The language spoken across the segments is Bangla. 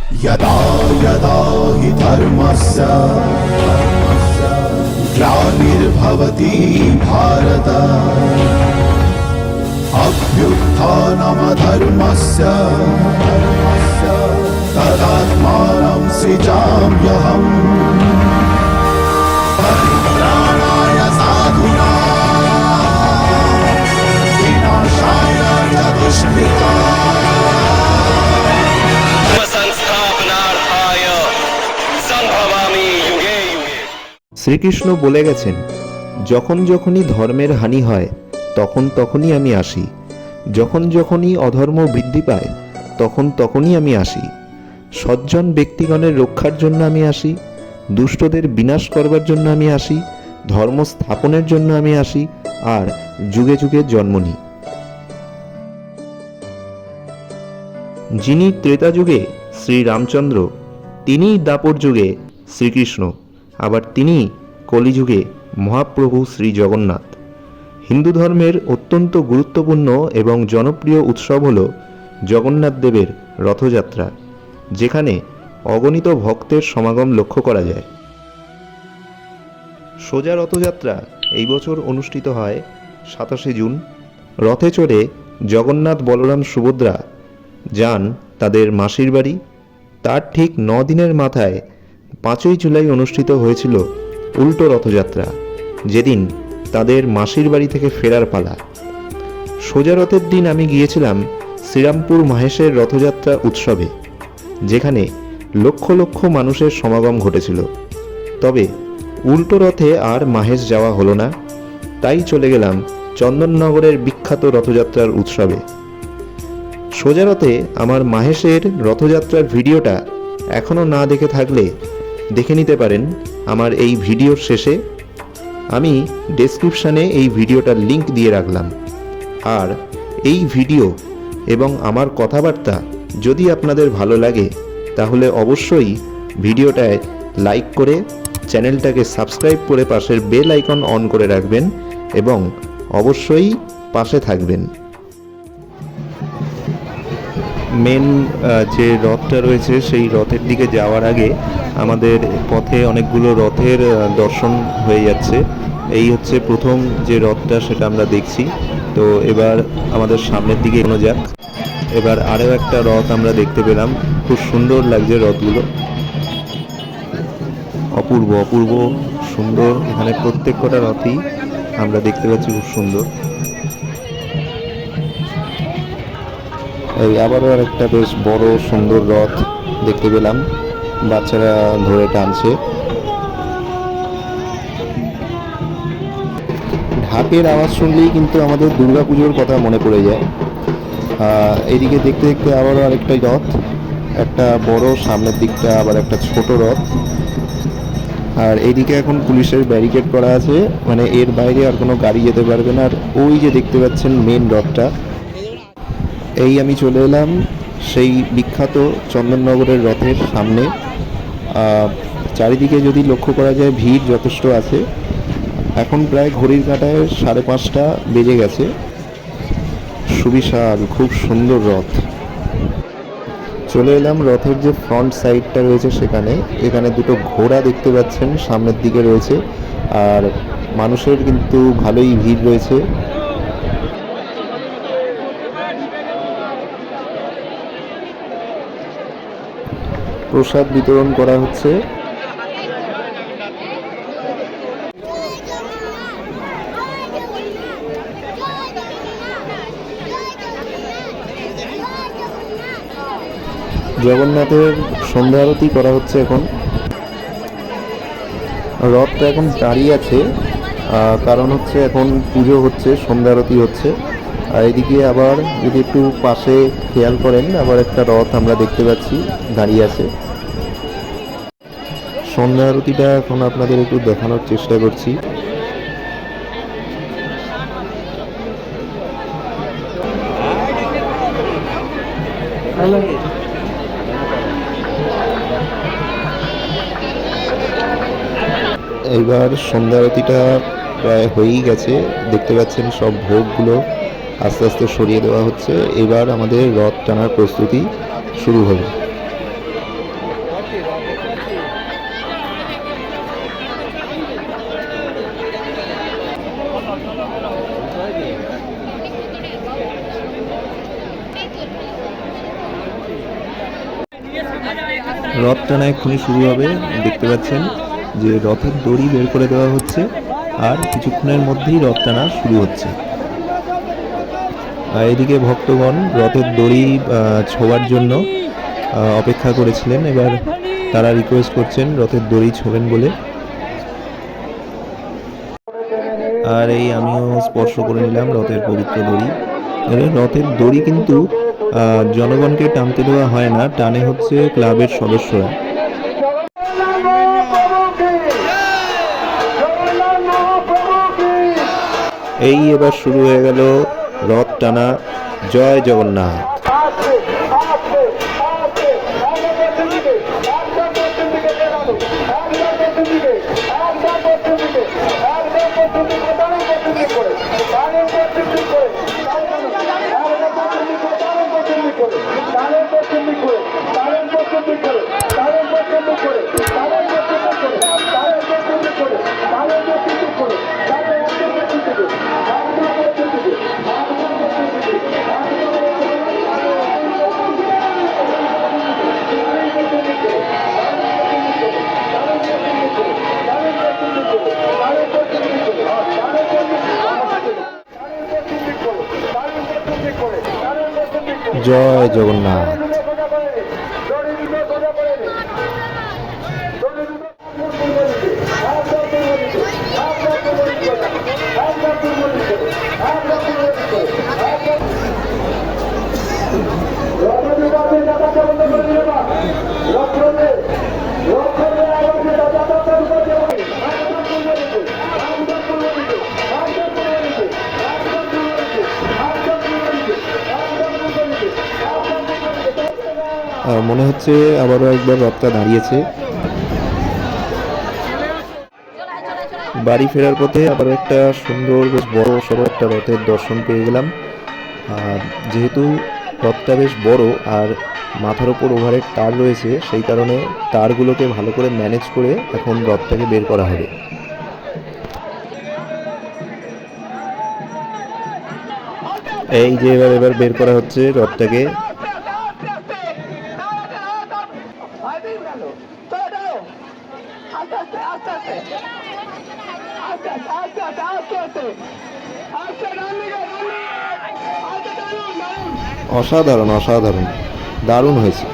यदा यदा हि धर्मस्य ग्लानिर्भवति भारत अभ्युत्थानमधर्मस्य तदात्मानं सृजाम्यहम् परित्राणाय साधूनां विनाशाय च दुष्कृताम् संस्थापनार्थाय संभवामि युगे युगे। শ্রীকৃষ্ণ বলে গেছেন, যখন যখনই ধর্মের হানি হয় তখন তখনই আমি আসি, যখন যখনই অধর্ম বৃদ্ধি পায় তখন তখনই আমি আসি। সজ্জন ব্যক্তিগণের রক্ষার জন্য আমি আসি, দুষ্টদের বিনাশ করবার জন্য আমি আসি, ধর্ম স্থাপনের জন্য আমি আসি, আর যুগে যুগে জন্ম নিই। যিনি ত্রেতা যুগে শ্রীরামচন্দ্র, তিনিই দাপর যুগে শ্রীকৃষ্ণ, আবার তিনি কলিযুগে মহাপ্রভু শ্রী জগন্নাথ। হিন্দু ধর্মের অত্যন্ত গুরুত্বপূর্ণ এবং জনপ্রিয় উৎসব হল জগন্নাথ দেবের রথযাত্রা, যেখানে অগণিত ভক্তের সমাগম লক্ষ্য করা যায়। সোজা রথযাত্রা এই বছর অনুষ্ঠিত হয় 27 জুন। রথে চড়ে জগন্নাথ, বলরাম, সুভদ্রা যান তাদের মাসির বাড়ি। তার ঠিক 9 দিনের মাথায় 5ই জুলাই অনুষ্ঠিত হয়েছিল উল্টো রথযাত্রা, যেদিন তাদের মাসির বাড়ি থেকে ফেরার পালা। সোজা রথের দিন আমি গিয়েছিলাম শ্রীরামপুর মাহেশের রথযাত্রা উৎসবে, যেখানে লক্ষ লক্ষ মানুষের সমাগম ঘটেছিল। তবে উল্টো রথে আর মাহেশ যাওয়া হলো না, তাই চলে গেলাম চন্দননগরের বিখ্যাত রথযাত্রার উৎসবে। সোজা রথে আমার মাহেশের রথযাত্রার ভিডিওটা এখনও না দেখে থাকলে দেখে নিতে পারেন আমার এই ভিডিওর শেষে। আমি ডেসক্রিপশানে এই ভিডিওটার লিংক দিয়ে রাখলাম। আর এই ভিডিও এবং আমার কথাবার্তা যদি আপনাদের ভালো লাগে তাহলে অবশ্যই ভিডিওটায় লাইক করে চ্যানেলটাকে সাবস্ক্রাইব করে পাশের বেল আইকন অন করে রাখবেন এবং অবশ্যই পাশে থাকবেন। মেন যে রথটা রয়েছে সেই রথের দিকে যাওয়ার আগে আমাদের পথে অনেকগুলো রথের দর্শন হয়ে যাচ্ছে। এই হচ্ছে প্রথম যে রথটা, সেটা আমরা দেখছি। তো এবার আমাদের সামনের দিকে এগোনো যাক। এবার আরও একটা রথ আমরা দেখতে পেলাম, খুব সুন্দর লাগছে রথগুলো, অপূর্ব অপূর্ব সুন্দর। এখানে প্রত্যেক কটা রথই আমরা দেখতে পাচ্ছি খুব সুন্দর। এই আবারও আরেকটা বেশ বড় সুন্দর রথ দেখতে পেলাম, বাচ্চারা ধরে টানছে। ঢাকের আওয়াজ শুনলেই কিন্তু আমাদের দুর্গাপুজোর কথা মনে পড়ে যায়। এইদিকে দেখতে দেখতে আবারও আরেকটা রথ, একটা বড়, সামনের দিকটা আবার একটা ছোট রথ। আর এইদিকে এখন পুলিশের ব্যারিকেড করা আছে, মানে এর বাইরে আর কোনো গাড়ি যেতে পারবে না। আর ওই যে দেখতে পাচ্ছেন মেন রথটা, এই আমি চলে এলাম সেই বিখ্যাত চন্দননগরের রথের সামনে। চারিদিকে যদি লক্ষ্য করা যায় ভিড় যথেষ্ট আছে। এখন প্রায় ঘড়ির কাঁটায় 5:30 বেজে গেছে। সুবিশাল, খুব সুন্দর রথ। চলে এলাম রথের যে ফ্রন্ট সাইডটা রয়েছে সেখানে। এখানে দুটো ঘোড়া দেখতে পাচ্ছেন সামনের দিকে রয়েছে, আর মানুষের কিন্তু ভালোই ভিড় রয়েছে। প্রসাদ বিতরণ করা হচ্ছে। জগন্নাথের সন্ধ্যা আরতি করা হচ্ছে এখন। রথটা এখন দাঁড়িয়ে আছে, কারণ হচ্ছে এখন পুজো হচ্ছে, সন্ধ্যা আরতি হচ্ছে। আর এদিকে আবার যদি একটু পাশে খেয়াল করেন, আবার একটা রথ আমরা দেখতে পাচ্ছি দাঁড়িয়ে আছে। সন্ধ্যা আরতিটা এখন আপনাদের একটু দেখানোর চেষ্টা করছি। এবার সন্ধ্যা আরতিটা প্রায় হয়েই গেছে, দেখতে পাচ্ছেন সব ভোগগুলো আস্তে আস্তে সরিয়ে দেওয়া হচ্ছে। এবার আমাদের রথ টানার প্রস্তুতি শুরু হবে। রথ টানা এক্ষুনি শুরু হবে। দেখতে পাচ্ছেন যে রথের দড়ি বের করে দেওয়া হচ্ছে আর কিছুক্ষণের মধ্যেই রথ টানা শুরু হচ্ছে। আর এদিকে ভক্তগণ রথের দড়ি ছোঁয়ার জন্য অপেক্ষা করেছিলেন। এবার তারা রিকোয়েস্ট করছেন রথের দড়ি ছোঁবেন বলে। আর এই আমিও স্পর্শ করে নিলাম রথের পবিত্র দড়ি। এবার রথের দড়ি কিন্তু জনগণকে টানতে দেওয়া হয় না, টানে হচ্ছে ক্লাবের সদস্যরা। এই এবার শুরু হয়ে গেল রথ টানা। জয় জগন্নাথ। জয় জগন্নাথ। মনে হচ্ছে আবারও একবার রথটা দাঁড়িয়েছে। বাড়ি ফেরার পথে আবার একটা সুন্দর বেশ বড় সড়ো একটা রথের দর্শন পেয়ে গেলাম। আর যেহেতু রথটা বেশ বড় আর মাথার ওপর ওভারের তার রয়েছে, সেই কারণে তারগুলোকে ভালো করে ম্যানেজ করে এখন রথটাকে বের করা হবে। এই যে এবার বের করা হচ্ছে রথটাকে। অসাধারণ অসাধারণ, দারুণ হয়েছে।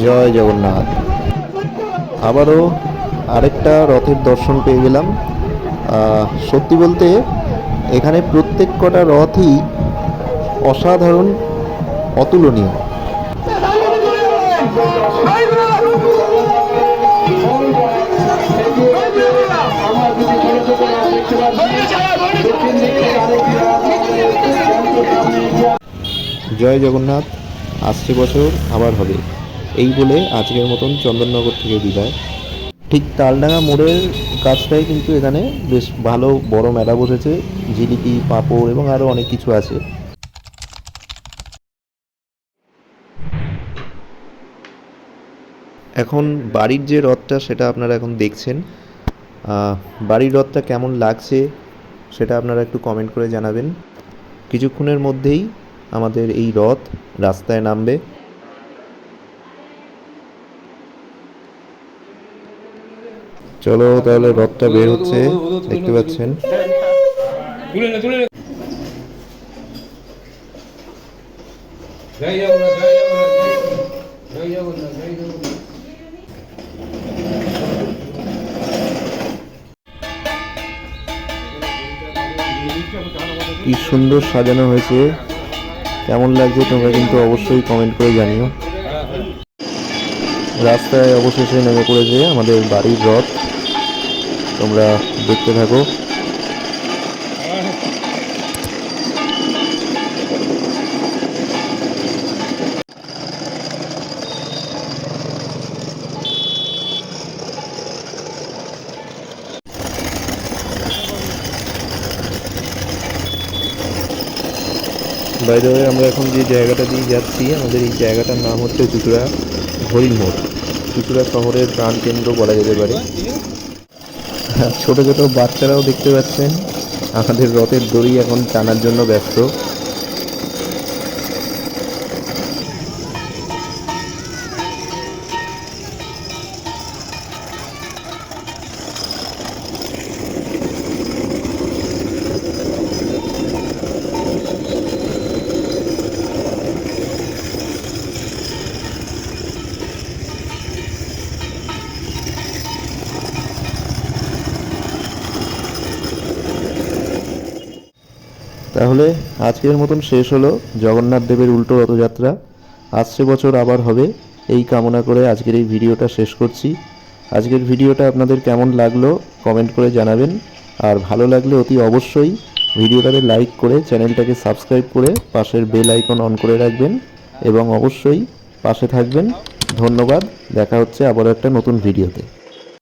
জয় জগন্নাথ। আবারও আরেকটা রথের দর্শন পেয়ে গেলাম। সত্যি বলতে এখানে প্রত্যেক কটা রথই অসাধারণ, অতুলনীয়। জয় জগন্নাথ। আসছে বছর আবার হবে, এই বলে আজকের মতন চন্দননগর থেকে বিদায়। ঠিক তালডাঙ্গা মোড়ের কাছটাই কিন্তু এখানে বেশ ভালো বড় মেলা বসেছে। জিলিপি, পাঁপড় এবং আরও অনেক কিছু আছে। এখন বাড়ির যে রথটা সেটা আপনারা এখন দেখছেন। বাড়ির রথটা কেমন লাগছে সেটা আপনারা একটু কমেন্ট করে জানাবেন। কিছুক্ষণের মধ্যেই আমাদের এই রথ রাস্তায় নামবে। চলো তাহলে রথটা বের হচ্ছে, দেখতে পাচ্ছেন। কি সুন্দর সাজানো হয়েছে, কেমন লাগছে তোমরা কিন্তু অবশ্যই কমেন্ট করে জানিও। রাস্তায় অবশেষে নেমে পড়েছে আমাদের বাড়ির রথ, তোমরা দেখতে থাকো। বাই দ্য ওয়ে, আমরা এখন যে জায়গাটা দিয়ে যাচ্ছি, আমাদের এই জায়গাটার নাম হচ্ছে চুঁচুড়া হরিণ মোড়। চুঁচুড়া শহরের প্রাণকেন্দ্র বলা যেতে পারে। ছোট ছোট বাচ্চারাও দেখতে পাচ্ছেন আমাদের রথের দড়ি এখন টানার জন্য ব্যস্ত। তাহলে আজকের মতন শেষ হলো জগন্নাথ দেবের উল্টো রথযাত্রা। আসছে বছর আবার হবে এই কামনা করে আজকের এই ভিডিওটা শেষ করছি। আজকের ভিডিওটা আপনাদের কেমন লাগলো কমেন্ট করে জানাবেন, আর ভালো লাগলে অতি অবশ্যই ভিডিওটাতে লাইক করে চ্যানেলটাকে সাবস্ক্রাইব করে পাশের বেল আইকন অন করে রাখবেন এবং অবশ্যই পাশে থাকবেন। ধন্যবাদ, দেখা হচ্ছে আবার একটা নতুন ভিডিওতে।